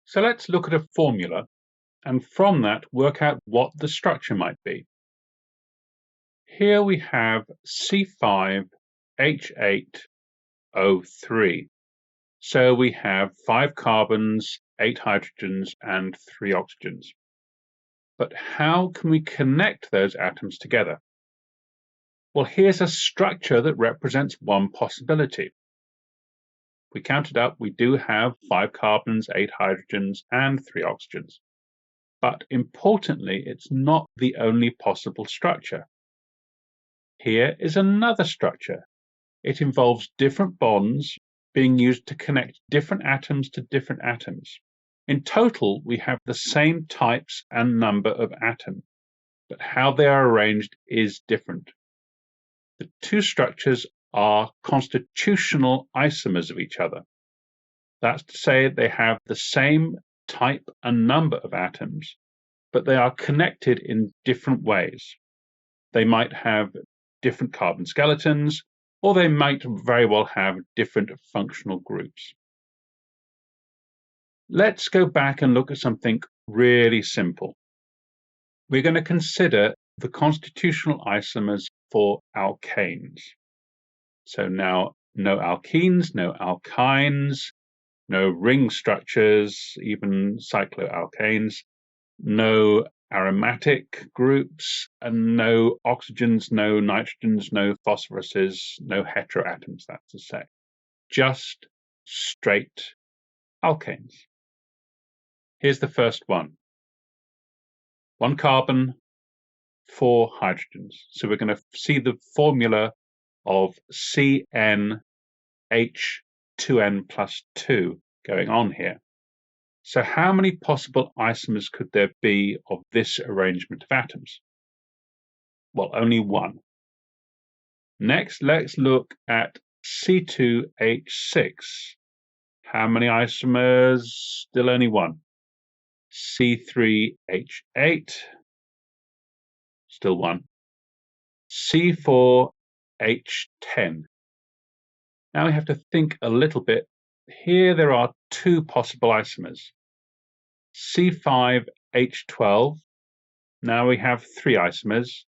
So let's look at a formula and from that work out what the structure might be. Here we have C5H8O3. So we have 5 carbons, 8 hydrogens and 3 oxygens. But how can we connect those atoms together? Well, here's a structure that represents one possibility. We counted up, we do have 5 carbons, 8 hydrogens and 3 oxygens. But importantly, it's not the only possible structure. Here is another structure. It involves different bonds being used to connect different atoms to different atoms. In total, we have the same types and number of atoms, but how they are arranged is different. The two structures are constitutional isomers of each other. That's to say they have the same type and number of atoms, but they are connected in different ways. They might have different carbon skeletons, or they might very well have different functional groups. Let's go back and look at something really simple. We're going to consider the constitutional isomers for alkanes. So now no alkenes, no alkynes, no ring structures, even cycloalkanes, no aromatic groups, and no oxygens, no nitrogens, no phosphoruses, no heteroatoms, that's to say. Just straight alkanes. Here's the first one. 1 carbon, 4 hydrogens. So we're going to see the formula of CnH2n plus 2 going on here. So how many possible isomers could there be of this arrangement of atoms? Well, only one. Next, let's look at C2H6. How many isomers? Still only one. C3H8, still one. C4H10. Now we have to think a little bit. Here there are 2 possible isomers. C5H12, now we have 3 isomers.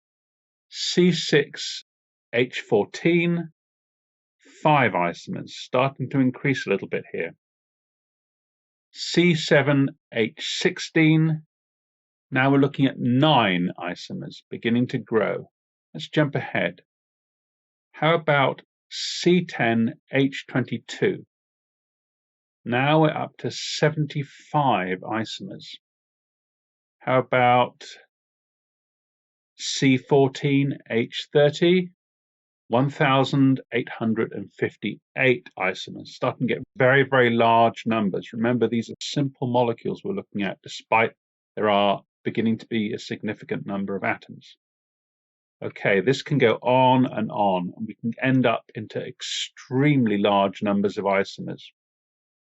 C6H14, 5 isomers, starting to increase a little bit here. C7H16, now we're looking at 9 isomers, beginning to grow. Let's jump ahead. How about C10H22? Now we're up to 75 isomers. How about C14H30? 1,858 isomers, starting to get very, very large numbers. Remember, these are simple molecules we're looking at, despite there are beginning to be a significant number of atoms. Okay, this can go on, and we can end up into extremely large numbers of isomers.